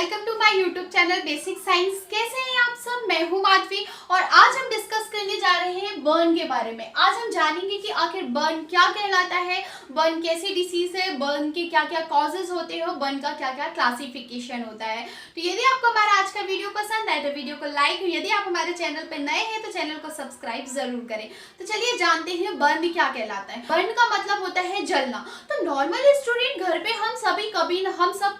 Welcome to my YouTube channel basic science. कैसे हैं आप सब? मैं हूं माधवी और आज हम डिस्कस करने जा रहे हैं बर्न के बारे में। आज हम जानेंगे कि आखिर बर्न क्या कहलाता है, बर्न कैसी डिसीज है, बर्न के क्या क्या कॉजेज होते हैं और बर्न का क्या क्या क्लासिफिकेशन होता है। तो यदि आपको हमारा आज का वीडियो पसंद आए तो वीडियो को लाइक, यदि आप हमारे चैनल पर नए हैं तो चैनल को सब्सक्राइब जरूर करें। तो चलिए जानते हैं बर्न क्या कहलाता है। बर्न का मतलब होता है जलना। तो नॉर्मली स्टूडेंट घर पे हम सब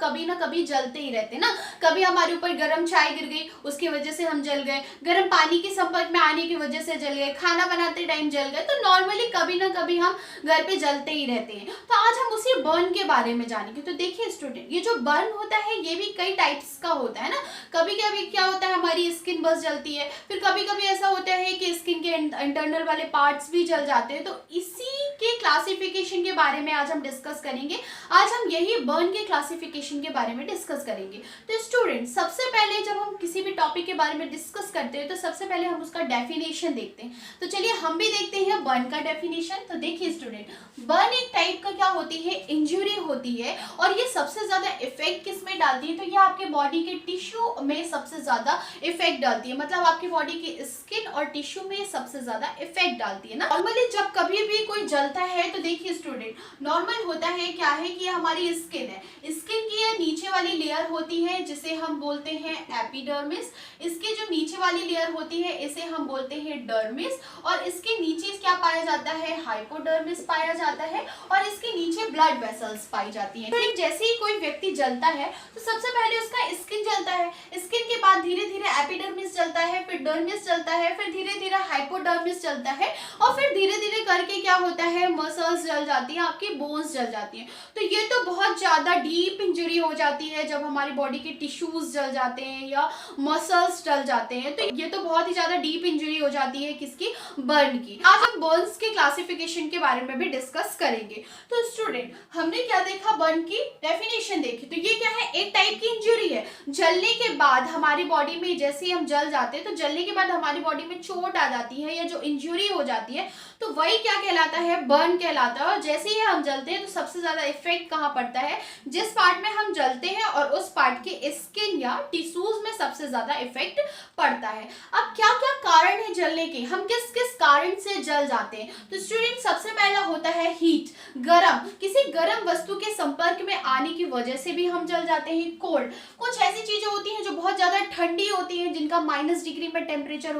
कभी ना कभी जलते ही रहते हैं ना। कभी हमारे ऊपर गर्म चाय गिर गई, उसकी वजह से हम जल गए, गर्म पानी के संपर्क में आने की वजह से जल गए, खाना बनाते टाइम जल गए। तो नॉर्मली कभी ना कभी हम घर पे जलते ही रहते हैं। तो आज हम उसी बर्न के बारे में जानेंगे। तो देखिए स्टूडेंट, ये जो बर्न होता है ये भी कई टाइप्स का होता है ना। कभी कभी क्या होता है, हमारी स्किन बस जलती है, फिर कभी कभी ऐसा होता है कि स्किन के इंटरनल वाले पार्ट्स भी जल जाते हैं। तो इसी के क्लासिफिकेशन के बारे में आज हम डिस्कस करेंगे। आज हम यही बर्न के क्लासिफिकेशन के बारे में डिस्कस करेंगे। तो स्टूडेंट, सबसे पहले जब हम किसी भी टॉपिक के बारे में डिस्कस करते हैं तो सबसे पहले हम उसका डेफिनेशन देखते हैं। तो चलिए हम भी देखते हैं बर्न का डेफिनेशन। तो देखिए स्टूडेंट, बर्न एक टाइप का क्या होती है, इंजरी होती है और ये सबसे ज्यादा इफेक्ट किस में डालती है, तो ये आपके बॉडी के टिश्यू में सबसे ज्यादा इफेक्ट डालती है। मतलब आपकी बॉडी की स्किन और टिश्यू में सबसे ज्यादा इफेक्ट डालती है ना। नॉर्मली जब कभी भी कोई जलता है तो देखिए स्टूडेंट, नॉर्मल होता है क्या है कि हमारी स्किन है, स्किन की ये नीचे वाली लेयर होती है जिसे हम बोलते हैं एपिडर्मिस। इसके जो नीचे वाली लेयर होती है इसे हम बोलते हैं डर्मिस और इसके नीचे क्या पाया जाता है, हाइपोडर्मिस पाया जाता है और इसके नीचे ब्लड वेसल्स पाई जाती हैं। तो जैसे ही कोई व्यक्ति जलता है तो सबसे पहले उसका स्किन जलता है, स्किन के बाद धीरे धीरे एपिडर्मिस जलता है, फिर डर्मिस जलता है, फिर धीरे धीरे हाइपोडर्मिस जलता है और फिर धीरे धीरे करके क्या होता है, मसल्स जल जाती है, आपकी बोन्स जल जाती है। तो ये तो बहुत ज्यादा डीप इंजरी हो जाती है जब हमारी बॉडी के टिश्यूज जल जाते हैं या मसल्स जल जाते हैं। तो ये तो बहुत ही ज्यादा डीप इंजरी हो जाती है किसकी, बर्न की। आज हम बर्न्स के क्लासिफिकेशन के बारे में भी डिस्कस करेंगे। तो स्टूडेंट, हमने क्या देखा, बर्न की डेफिनेशन देखी। तो ये क्या है, एक टाइप की इंजरी है। जलने के बाद हमारी बॉडी में, जैसे ही हम जल जाते हैं तो जलने के बाद हमारी बॉडी में चोट आ जाती है या जो इंजरी हो जाती है तो वही क्या कहलाता है, बर्न कहलाता है। और जैसे ही हम जलते हैं तो सबसे ज्यादा इफेक्ट कहाँ पड़ता है, जिस पार्ट में हम जलते हैं और उस पार्ट के स्किन या टिश्यूज में सबसे ज्यादा इफेक्ट पड़ता है। अब क्या क्या कारण है जलने के, हम किस किस कारण से जल जाते हैं। तो स्टूडेंट, सबसे पहला होता है हीट, गरम, किसी गरम वस्तु के संपर्क में आने की वजह से भी हम जल जाते हैं। कोल्ड, कुछ ऐसी चीजें होती हैं जो बहुत ज्यादा ठंडी होती हैं, जिनका -डिग्री में टेम्परेचर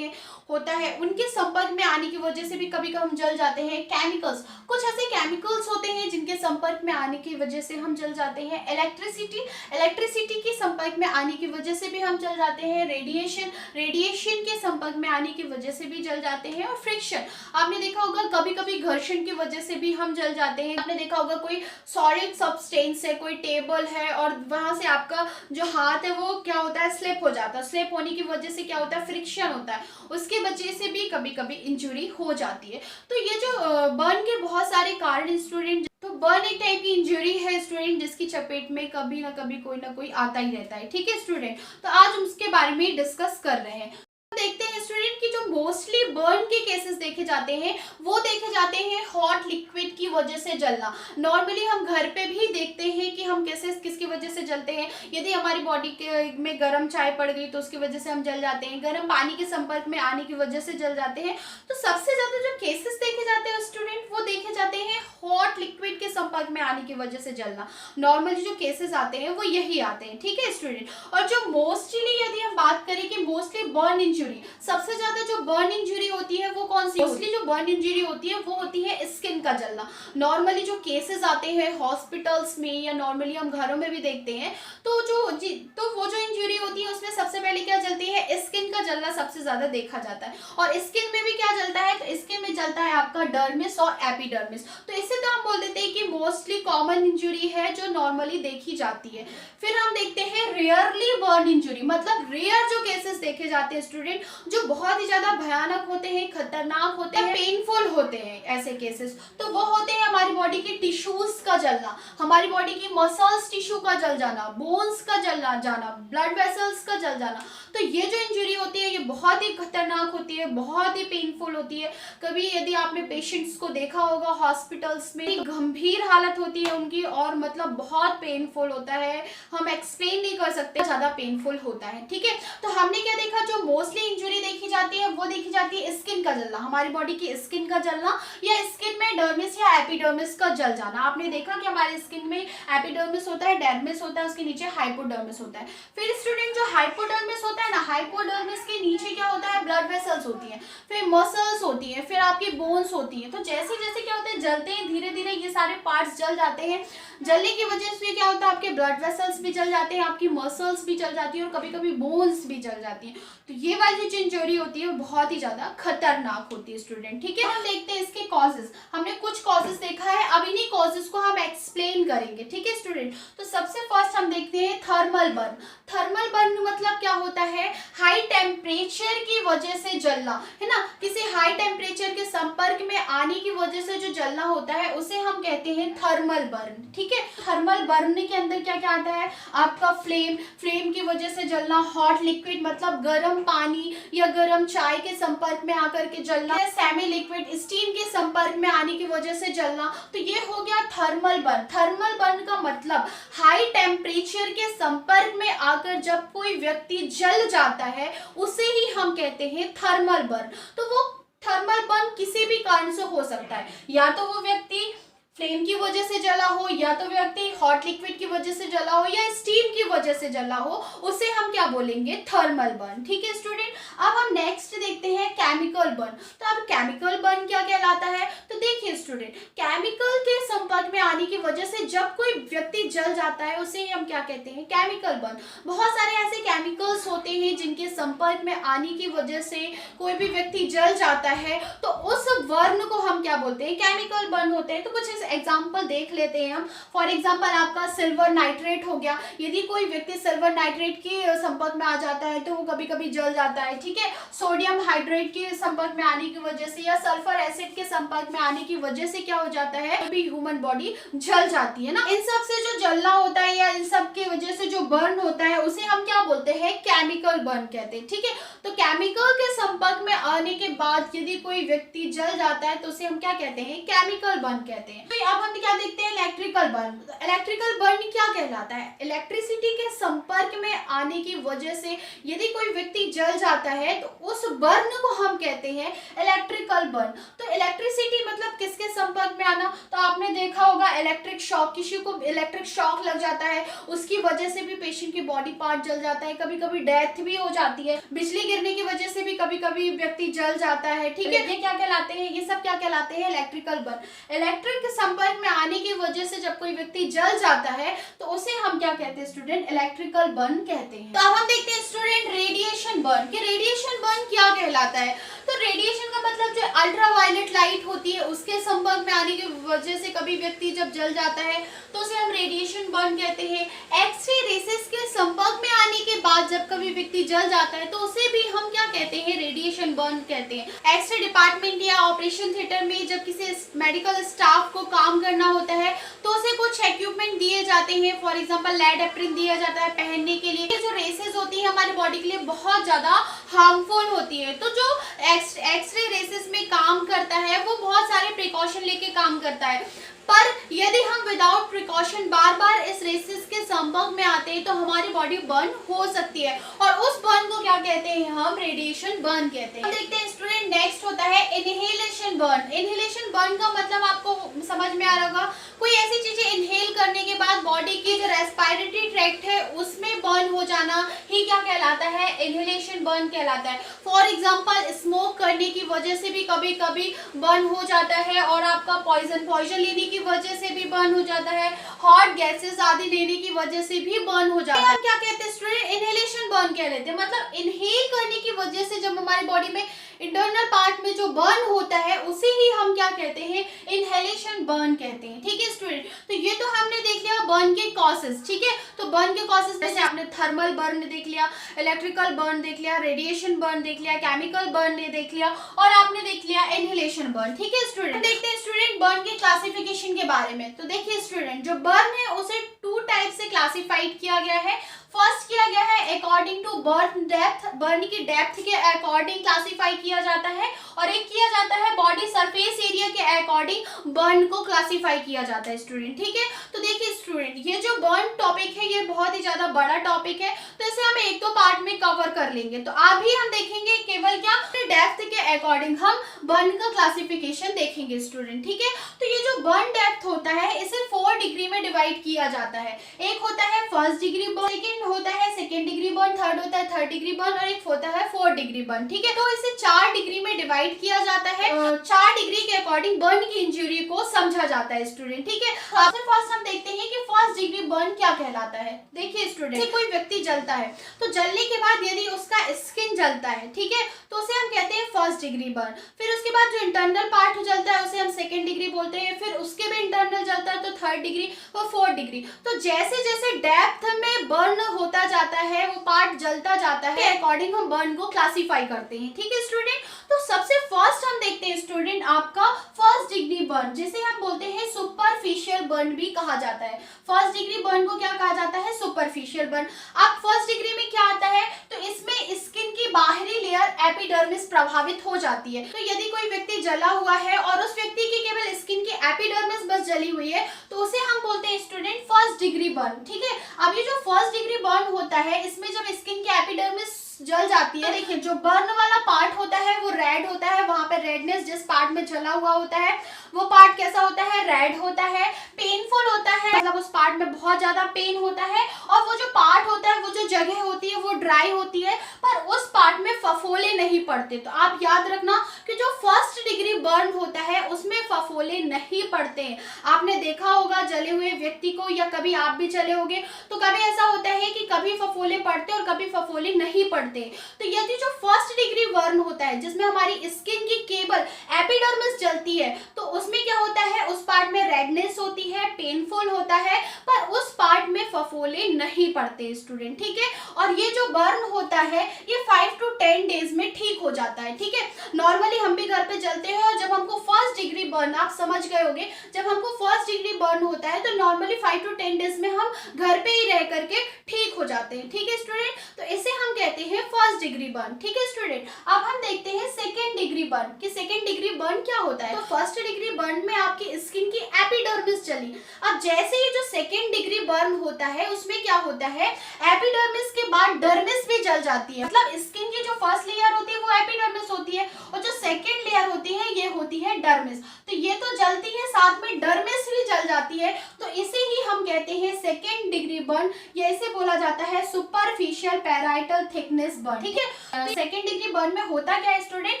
होता है, उनके संपर्क में आने की वजह से भी कभी कभी हम जल जाते हैं। केमिकल्स, कुछ ऐसे केमिकल्स होते हैं जिनके संपर्क में आने की वजह से हम जल जाते हैं। इलेक्ट्रिसिटी के संपर्क में आने की वजह से भी हम जल जाते हैं। रेडिएशन के संपर्क में आने की वजह से भी जल जाते हैं। और फ्रिक्शन, आपने देखा होगा कभी कभी घर्षण की वजह से भी हम जल जाते हैं। आपने देखा होगा कोई सॉलिड सब्सटेंस है, कोई टेबल है और वहां से आपका जो हाथ है वो क्या होता है, स्लिप हो जाता है। स्लिप होने की वजह से क्या होता है, फ्रिक्शन होता है, उसके वजह से भी कभी कभी इंजरी हो जाती है। तो ये जो बर्न के बहुत सारे कारण स्टूडेंट, तो बर्न एक टाइप की इंजरी है स्टूडेंट जिसकी चपेट में कभी ना कभी कोई ना कोई आता ही रहता है। ठीक है स्टूडेंट, तो आज हम उसके बारे में डिस्कस कर रहे हैं। देखते हैं स्टूडेंट की जो मोस्टली बर्न के केसेस देखे जाते हैं वो देखे जाते हैं हॉट लिक्विड की वजह से जलना। नॉर्मली हम घर पे भी देखते हैं कि हम कैसे किसकी वजह से जलते हैं। यदि हमारी बॉडी के में गर्म चाय पड़ गई तो उसकी वजह से हम जल जाते हैं, गर्म पानी के संपर्क में आने की वजह से जल जाते हैं। तो सबसे ज्यादा जो केसेस देखे जाते हैं स्टूडेंट वो देखे जाते हैं हॉट लिक्विड के संपर्क में आने की वजह से जलना। नॉर्मली जो केसेस आते हैं वो यही आते हैं। ठीक है स्टूडेंट, और जो मोस्टली यदि हम बात करें कि मोस्टली बर्न इंजरी, सबसे ज्यादा जो बर्न इंजरी होती है वो कौन सी, मोस्टली जो बर्न इंजरी होती है वो होती है स्किन का जलना। नॉर्मली जो केसेस आते हैं हॉस्पिटल्स में या नॉर्मली हम घरों में भी देखते हैं तो वो जो इंजरी होती है उसमें सबसे पहले क्या जलती है, स्किन का जलना सबसे ज्यादा देखा जाता है। और स्किन में भी क्या जलता है, तो स्किन में जलता है आपका डर्मिस और एपिडर्मिस। तो इससे तो हम बोल देते हैं कि मोस्टली कॉमन इंजरी है जो नॉर्मली देखी जाती है। फिर हम देखते हैं रेयरली बर्न इंजरी, मतलब रेयर जो केसेस देखे जाते हैं स्टूडेंट जो बहुत ही ज्यादा भयानक होते हैं, खतरनाक होते हैं, पेनफुल होते हैं ऐसे केसेस, तो वो होते हैं हमारी बॉडी के टिश्यूज का जलना, हमारी बॉडी की मसल्स टिश्यू का जल जाना, बोन्स का जल जाना, ब्लड वेसल्स का जल जाना। तो ये जो इंजरी होती है ये बहुत ही खतरनाक होती है, बहुत ही पेनफुल होती है। कभी यदि आपने पेशेंट्स को देखा होगा हॉस्पिटल्स में गंभीर हालत होती है उनकी, और मतलब बहुत पेनफुल होता है, हम एक्सप्लेन नहीं कर सकते, ज़्यादा पेनफुल होता है। ठीक है, तो हमने क्या देखा, जो मोस्टली इंजरी देखी जाती है वो देखी जाती है स्किन का जलना, हमारी बॉडी की स्किन का जलना, या स्किन में डर्मिस या एपिडर्मिस का जल जाना। आपने देखा कि हमारे स्किन में एपिडर्मिस होता है, डर्मिस होता है, उसके नीचे हाइपोडर्मिस होता है। फिर स्टूडेंट जो हाइपोडर्मिस होता है ना, हाइपोडर्मिस के नीचे क्या होता है, ब्लड वेसल्स होती है, फिर मसल्स होती है, फिर आपकी बोन्स होती है। तो जैसे जैसे क्या होता है, जलते हैं धीरे धीरे ये सारे पार्ट्स जल जाते हैं। जलने की वजह से क्या होता है, आपके ब्लड वेसल्स भी जल जाते हैं, आपकी मसल्स भी जल जाती है, और कभी कभी बोन्स भी जल जाती है। तो ये वाली जो इंजरी होती है वो बहुत ही ज्यादा खतरनाक होती है स्टूडेंट। ठीक है, हम देखते हैं इसके कॉजेस। हमने कुछ कॉजेस देखा है, अब इन्हीं कॉजेस को हम एक्सप्लेन करेंगे। ठीक है स्टूडेंट, तो सबसे फर्स्ट हम देखते हैं थर्मल बर्न। थर्मल बर्न मतलब क्या होता है, हाई टेम्परेचर की वजह से जलना, है ना, किसी हाई टेम्परेचर के संपर्क में आने की वजह से जो जलना होता है उसे हम कहते हैं थर्मल बर्न। ठीक है, थर्मल बर्न के अंदर क्या क्या आता है, आपका फ्लेम की वजह से जलना, हॉट लिक्विड मतलब गर्म पानी या गर्म चाय के संपर्क में आकर के जलना, सेमी लिक्विड स्टीम के संपर्क में आने की वजह से जलना। तो ये हो गया थर्मल बर्न। थर्मल बर्न का मतलब हाई टेम्परेचर के संपर्क में आकर जब कोई व्यक्ति जल जाता है उसे ही हम कहते हैं थर्मल बर्न। तो वो थर्मल बर्न किसी भी कारण से हो सकता है, या तो वो व्यक्ति फ्लेम की वजह से जला हो, या तो व्यक्ति हॉट लिक्विड की वजह से जला हो, या स्टीम की वजह से जला हो, उसे हम क्या बोलेंगे, थर्मल बर्न। ठीक है स्टूडेंट, अब हम नेक्स्ट देखते हैं केमिकल बर्न। तो अब केमिकल बर्न क्या कहलाता है, तो देखिए स्टूडेंट, केमिकल के संपर्क में आने की वजह से जब कोई व्यक्ति जल जाता है उसे हम क्या कहते हैं, केमिकल बर्न। बहुत सारे ऐसे केमिकल्स होते हैं जिनके संपर्क में आने की वजह से कोई भी व्यक्ति जल जाता है, तो उस बर्न को हम क्या बोलते हैं, केमिकल बर्न होते हैं। तो कुछ एग्जाम्पल देख लेते हैं हम। फॉर एग्जाम्पल आपका सिल्वर नाइट्रेट हो गया, यदि कोई व्यक्ति सिल्वर नाइट्रेट के संपर्क में आ जाता है तो वो कभी कभी जल जाता है। ठीक है, सोडियम हाइड्रेट के संपर्क में आने की वजह से या सल्फर एसिड के संपर्क में आने की वजह से क्या हो जाता है, कभी ह्यूमन बॉडी जल जाती है ना। इन सब से जो जलना होता है या इन सब की वजह से जो बर्न होता है उसे हम क्या बोलते हैं, केमिकल बर्न कहते हैं। ठीक है, तो केमिकल के संपर्क में आने के बाद यदि कोई व्यक्ति जल जाता है तो उसे हम क्या कहते हैं, केमिकल बर्न कहते हैं। तो अब हम क्या देखते हैं, इलेक्ट्रिकल बर्न। इलेक्ट्रिकल बर्न क्या कहलाता है, इलेक्ट्रिसिटी के संपर्क में आने की वजह से यदि कोई व्यक्ति जल जाता है तो उस बर्न को हम कहते हैं इलेक्ट्रिकल बर्न। तो इलेक्ट्रिसिटी मतलब किसके संपर्क में आना, तो आपने देखा होगा इलेक्ट्रिक शॉक, किसी को इलेक्ट्रिक शॉक लग जाता है उसकी वजह से भी पेशेंट की बॉडी पार्ट जल जाता है, कभी कभी डेथ भी हो जाती है, बिजली गिरने की वजह से भी कभी कभी व्यक्ति जल जाता है। ठीक है, ये क्या कहलाते हैं, ये सब क्या कहलाते हैं, इलेक्ट्रिकल बर्न। इलेक्ट्रिक के संपर्क में आने की वजह से जब कोई व्यक्ति जल जाता है तो उसे हम क्या कहते हैं स्टूडेंट, इलेक्ट्रिकल बर्न कहते हैं। तो अब हम देखते हैं स्टूडेंट रेडिएशन बर्न, कि रेडिएशन बर्न क्या कहलाता है। तो रेडिएशन का मतलब जो अल्ट्रावायलेट लाइट होती है उसके संपर्क में आने की वजह से कभी व्यक्ति जब जल जाता है तो उसे हम रेडिएशन बर्न कहते हैं। एक्सरे रेसेस के संपर्क में आने के बाद जब कभी व्यक्ति जल जाता है तो उसे भी हम क्या कहते हैं, रेडिएशन बर्न कहते हैं। एक्सरे डिपार्टमेंट या ऑपरेशन थिएटर में जब किसी मेडिकल स्टाफ को काम करना होता है तो उसे कुछ इक्विपमेंट दिए जाते हैं, फॉर एग्जांपल लेड एप्रिन दिया जाता है पहनने के लिए। जो रेसेस होती है हमारी बॉडी के लिए बहुत ज्यादा हार्मफुल होती है, तो जो एक्सरे रेसेस में काम करता है वो बहुत सारे प्रिकॉशन लेके काम करता है, पर यदि हम विदाउट प्रिकॉशन बार बार इस रेसेस के संपर्क में आते हैं तो हमारी बॉडी बर्न हो सकती है, और उस बर्न को क्या कहते हैं, हम रेडिएशन बर्न कहते हैं। देखते हैं स्टूडेंट, नेक्स्ट होता है इनहेलेशन बर्न। इनहेलेशन बर्न का मतलब आपको समझ में आ रहा होगा, कोई ऐसी चीजें इनहेल करने के बाद बॉडी की जो रेस्पिरेटरी ट्रैक्ट है उसमें बर्न हो जाना ही क्या कहलाता है, इनहेलेशन बर्न कहलाता है। फॉर एग्जांपल स्मोक करने की वजह से भी कभी कभी बर्न हो जाता है, और आपका पॉइजन लेने की वजह से भी बर्न हो जाता है, हॉट गैसेस आदि लेने की वजह से भी बर्न हो जाता है। क्या कहते हैं स्टूडेंट, इनहेलेशन बर्न कह लेते हैं, मतलब इनहेल करने की वजह से जब हमारी बॉडी में इंटरनल पार्ट में जो बर्न होता है उसे ही हम क्या कहते हैं, इनहेलेशन बर्न कहते हैं। ठीक है स्टूडेंट, तो ये तो हमने देख लिया बर्न के कॉजेस। ठीक है, तो बर्न के कॉजेस जैसे आपने थर्मल बर्न देख लिया, इलेक्ट्रिकल बर्न देख लिया, रेडिएशन बर्न देख लिया, केमिकल बर्न देख लिया, और आपने देख लिया इनहेलेशन बर्न। ठीक है स्टूडेंट, देखते हैं स्टूडेंट बर्न की क्लासिफिकेशन के बारे में। तो देखिए स्टूडेंट, जो बर्न है उसे टू टाइप से क्लासिफाइड किया गया है। फर्स्ट किया गया है according to burn depth, burn की डेप्थ के अकॉर्डिंग क्लासिफाई किया जाता है, और एक किया जाता है बॉडी सरफेस एरिया के अकॉर्डिंग बर्न को क्लासिफाई किया जाता है स्टूडेंट। ठीक है, तो देखिए स्टूडेंट, ये जो बर्न टॉपिक है ये बहुत ही ज्यादा बड़ा टॉपिक है, तो इसे हम एक दो पार्ट में कवर कर लेंगे। तो अभी हम देखेंगे केवल क्या डेप्थ के अकॉर्डिंग हम बर्न का क्लासिफिकेशन देखेंगे स्टूडेंट। ठीक है, तो ये जो बर्न डेप्थ होता है इसे 4 डिग्री में डिवाइड किया जाता है। एक होता है फर्स्ट डिग्री बर्न, सेकेंड होता है सेकेंड डिग्री बर्न, थर्ड होता है थर्ड डिग्री बर्न, और एक होता है 4 डिग्री बर्न। ठीक है, तो इसे 4 डिग्री में डिवाइड किया जाता है। 4 डिग्री के अकॉर्डिंग बर्न की इंजरी को समझा जाता है स्टूडेंट। ठीक है, सबसे फर्स्ट हम देखते हैं कि फर्स्ट डिग्री बर्न क्या कहलाता है। देखिए स्टूडेंट, कोई व्यक्ति जलता है तो जलने के बाद यदि उसका स्किन जलता है, ठीक है, तो उसे हम कहते हैं फर्स्ट डिग्री बर्न। फिर उसके बाद जो इंटरनल पार्ट हो जलता है उसे हम सेकेंड डिग्री बोलते हैं, फिर उसके भी इंटरनल जलता है तो थर्ड डिग्री और 4 डिग्री। तो जैसे जैसे डेप्थ में बर्न होता जाता है, वो पार्ट जलता जाता है, अकॉर्डिंग हम बर्न को क्लासिफाई करते हैं। ठीक है स्टूडेंट, तो सबसे फर्स्ट हम देखते हैं स्टूडेंट आपका फर्स्ट डिग्री बर्न, जिसे हम बोलते हैं सुपरफिशियल बर्न भी कहा जाता है। फर्स्ट डिग्री बर्न को क्या कहा जाता है? Superficial burn. अब फर्स्ट डिग्री में क्या आता है, तो इसमें स्किन की बाहरी लेयर एपिडर्मिस प्रभावित हो जाती है। तो यदि कोई व्यक्ति जला हुआ है और उस व्यक्ति की केवल स्किन की एपिडर्मिस बस जली हुई है, तो उसे हम बोलते हैं स्टूडेंट फर्स्ट डिग्री बर्न। ठीक है, अब ये जो फर्स्ट डिग्री बर्न होता है, इसमें जब स्किन की एपिडर्मिस जल जाती है, देखिए जो बर्न वाला पार्ट होता है वो रेड होता है, वहां पे रेडनेस जिस पार्ट में जला हुआ होता है वो पार्ट कैसा होता है? रेड होता है, पेनफुल होता है, मतलब उस पार्ट में बहुत ज्यादा पेन होता है, और वो जो पार्ट होता है, वो जो जगह होती है वो ड्राई होती है, पर उस पार्ट में फफोले नहीं पड़ते। तो आप याद रखना कि जो फर्स्ट डिग्री बर्न होता है उसमें फफोले नहीं पड़ते हैं। आपने देखा होगा जले हुए व्यक्ति को, या कभी आप भी जले होंगे, तो कभी ऐसा होता है कि कभी फफोले पड़ते और कभी फफोले नहीं पड़ते। तो यदि जो फर्स्ट डिग्री बर्न होता है जिसमें हमारी स्किन की केवल एपिडर्मिस जलती है, तो उसमें क्या होता है? उस पार्ट में रेडनेस होती है, पेनफुल होता है, पर उस पार्ट में फफोले नहीं पड़ते स्टूडेंट। ठीक है, और ये जो बर्न होता है ये 5 to 10 डेज में ठीक हो जाता है। ठीक है, नॉर्मली हम भी घर पे जलते हैं, और जब हमको फर्स्ट डिग्री बर्न, आप समझ गए होंगे, जब हमको फर्स्ट डिग्री बर्न होता है तो नॉर्मली 5 to 10 डेज में हम घर पे ही रह करके ठीक हो जाते हैं। ठीक है स्टूडेंट, तो इसे हम कहते हैं फर्स्ट डिग्री बर्न। ठीक है स्टूडेंट, अब हम देखते हैं सेकेंड डिग्री बर्न कि सेकेंड डिग्री बर्न क्या होता है। तो फर्स्ट डिग्री बर्न में आपकी स्किन की एपिडर्मिस जली। अब जैसे ही जो सेकेंड डिग्री बर्न होता है उसमें क्या होता है? एपिडर्मिस के बाद डर्मिस भी जल जाती है। मतलब स्किन की जो फर्स्ट लेयर होती है वो एपिडर्मिस होती है, और जो सेकेंड लेयर होती है ये होती है डर्मिस। तो ये तो जलती है, साथ में डर्मिस भी जल जाती है, तो इसे ही हम कहते हैं सेकेंड डिग्री बर्न, या इसे बोला जाता है सुपरफिशियल पैराइटल थिकनेस बर्न। ठीक है, सेकेंड डिग्री बर्न में होता क्या है स्टूडेंट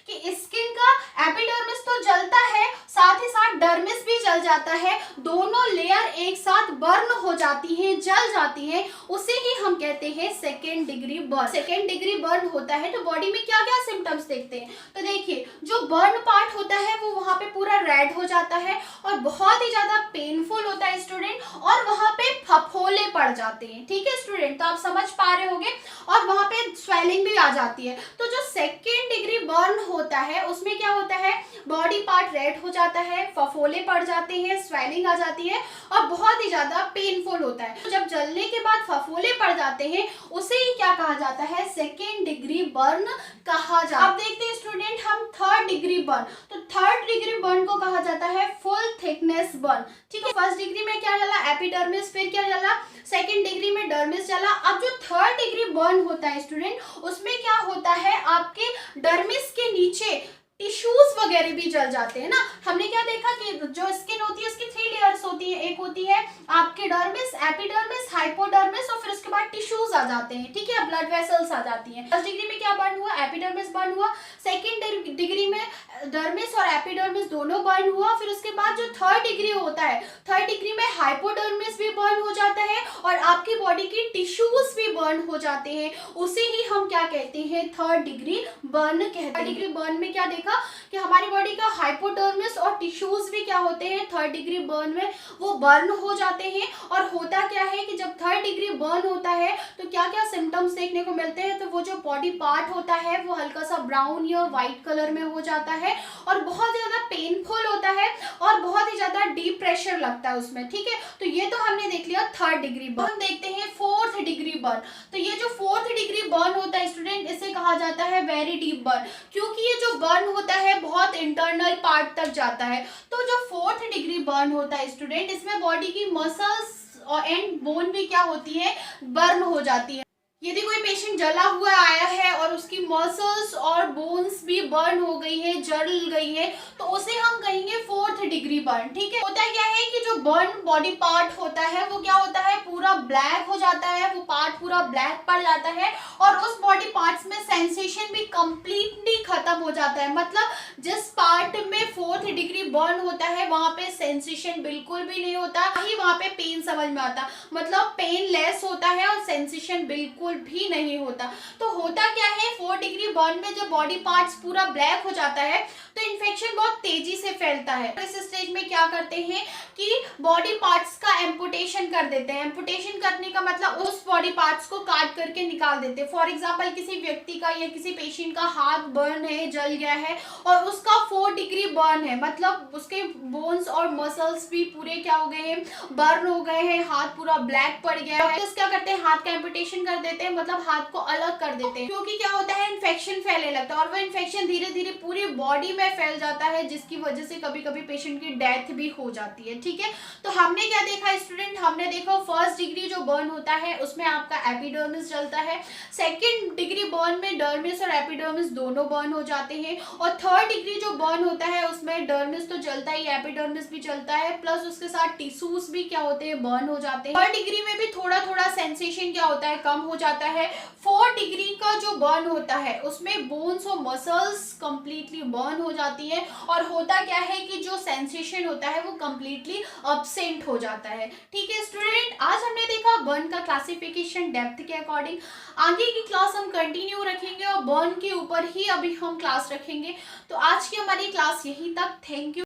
कि स्किन का एपिडर्मिस तो जलता है, साथ ही साथ डर्मिस भी जल जाता है, दोनों लेयर एक साथ बर्न हो जाती है, जल जाती है, उसे ही हम कहते हैं second degree burn. Second degree burn होता है तो बॉडी में क्या क्या सिम्टम्स देखते हैं, तो देखिए जो बर्न पार्ट होता है वो वहां पे पूरा रेड हो जाता है और बहुत ही ज्यादा पेनफुल होता है स्टूडेंट, और वहां पे फफोले पड़ जाते हैं। ठीक है स्टूडेंट, तो आप समझ पा रहे होंगे, और वहां पे स्वेलिंग भी आ जाती है। तो जो सेकेंड डिग्री बर्न होता है उसमें क्या होता है? बॉडी पार्ट रेड हो जाता है, फफोले पड़ जाते हैं, स्वेलिंग आ जाती है, और बहुत ही ज्यादा पेनफुल होता है। तो जब जलने के बाद फफोले पड़ जाते हैं उसे ही क्या कहा जाता है? सेकेंड डिग्री बर्न कहा जाता है। अब देखते हैं स्टूडेंट हम थर्ड डिग्री बर्न। तो थर्ड डिग्री बर्न को कहा जाता है फुल थिकनेस बर्न। ठीक है, फर्स्ट डिग्री में क्या जला? एपिडर्मिस, फिर क्या जला? सेकेंड डिग्री में डर्मिस जला। अब जो थर्ड डिग्री बर्न होता है स्टूडेंट, उसमें क्या होता है? आपके डर्मिस के नीचे टिश्यूज वगैरह भी जल जाते हैं ना। हमने क्या देखा कि जो स्किन होती है उसकी 3 लेयर्स होती है, एक होती है आपके डर्मिस, एपिडर्मिस, हाइपोडर्मिस, और फिर उसके बाद टिश्यूज आ जाते हैं। ठीक है, ब्लड वेसल्स आ जाती हैं। फर्स्ट डिग्री में क्या बर्न हुआ? एपिडर्मिस बर्न हुआ। सेकेंड डिग्री में डर्मिस और एपिडर्मिस दोनों बर्न हुआ। फिर उसके बाद जो थर्ड डिग्री होता है, थर्ड डिग्री में हाइपोडर्मिस भी बर्न हो जाता है और आपकी बॉडी की टिश्यूज भी बर्न हो जाते हैं। उसे ही हम क्या कहते हैं? थर्ड डिग्री बर्न कहते हैं। थर्ड डिग्री बर्न में क्या देखा कि हमारी बॉडी का हाइपोडर्मिस और टिश्यूज भी क्या होते हैं? थर्ड डिग्री बर्न में वो बर्न हो जाते हैं। और होता क्या है कि जब थर्ड डिग्री बर्न होता है तो क्या क्या सिम्टम्स देखने को मिलते हैं? तो वो जो बॉडी पार्ट होता है वो हल्का सा ब्राउन या व्हाइट कलर में हो जाता है और बहुत ज्यादा पेनफुल होता है और बहुत ही ज्यादा डीप प्रेशर लगता है उसमें, ठीक है। तो ये तो हमने देख लिया थर्ड डिग्री बर्न। हम देखते हैं फोर्थ डिग्री बर्न। तो ये जो फोर्थ डिग्री बर्न होता है स्टूडेंट, इसे कहा जाता है वेरी डीप बर्न, क्योंकि ये जो बर्न होता है बहुत इंटरनल पार्ट तक जाता है। तो जो फोर्थ डिग्री बर्न होता है स्टूडेंट, इसमें बॉडी की मसल्स और एंड बोन भी क्या होती है, बर्न हो जाती है। यदि कोई पेशेंट जला हुआ आया है और उसकी मसल्स और बोन्स भी बर्न हो गई है, जल गई है, तो उसे हम कहेंगे फोर्थ डिग्री बर्न, ठीक है। होता क्या है कि जो बर्न बॉडी पार्ट होता है वो क्या होता है, पूरा ब्लैक हो जाता है, वो पार्ट पूरा ब्लैक पड़ जाता है और उस बॉडी पार्ट्स में सेंसेशन भी कंप्लीटली खत्म हो जाता है। मतलब जिस पार्ट में फोर्थ डिग्री बर्न होता है वहां पे सेंसेशन बिल्कुल भी नहीं होता, ही वहां पे पेन समझ में आता, मतलब पेन लेस होता है और सेंसेशन बिल्कुल भी नहीं होता। तो होता क्या है, 4 डिग्री बर्न में जब बॉडी पार्ट्स पूरा ब्लैक हो जाता है तो इन्फेक्शन बहुत तेजी से फैलता है। इस स्टेज में क्या करते हैं कि बॉडी पार्ट्स का एम्पुटेशन कर देते हैं। एम्पुटेशन करने का मतलब उस बॉडी पार्ट्स को काट करके निकाल देते हैं। फॉर एग्जांपल किसी व्यक्ति का या किसी पेशेंट का हाथ बर्न है, जल गया है और उसका 4 डिग्री बर्न है, मतलब उसके बोन्स और मसल्स भी पूरे क्या हो गए हैं, बर्न हो गए हैं, हाथ पूरा ब्लैक पड़ गया है। तो क्या करते हैं, हाथ का एम्पुटेशन कर देते हैं, मतलब हाथ को अलग कर देते हैं, क्योंकि क्या होता है, इन्फेक्शन फैलने लगता है और वो इन्फेक्शन धीरे धीरे पूरी बॉडी में फैल जाता है, जिसकी वजह से कभी कभी पेशेंट की डेथ भी हो जाती है, ठीक है। तो हमने क्या देखा स्टूडेंट, हमने देखा फर्स्ट डिग्री जो बर्न होता है उसमें आपका एपिडर्मिस जलता है, सेकेंड डिग्री बर्न में डर्मिस और एपिडर्मिस दोनों बर्न हो जाते हैं, और थर्ड डिग्री जो बर्न होता है उसमें डर्मिस तो जलता ही, एपिडर्मिस भी जलता है, प्लस उसके साथ टिश्यूज भी क्या होते हैं, बर्न हो जाते हैं। थर्ड डिग्री में भी थोड़ा थोड़ा सेंसेशन क्या होता है, कम हो जाता है। फोर्थ डिग्री का जो बर्न होता है उसमें बोन्स और मसल्स कंप्लीटली बर्न हो जाती है और होता क्या है कि जो सेंसेशन होता है वो कंप्लीटली अब्सेंट हो जाता है, ठीक है स्टूडेंट। आज हमने देखा बर्न का क्लासिफिकेशन डेप्थ के अकॉर्डिंग। आगे की क्लास हम कंटिन्यू रखेंगे और बर्न के ऊपर ही अभी हम क्लास रखेंगे। तो आज की हमारी क्लास यहीं तक। Thank you.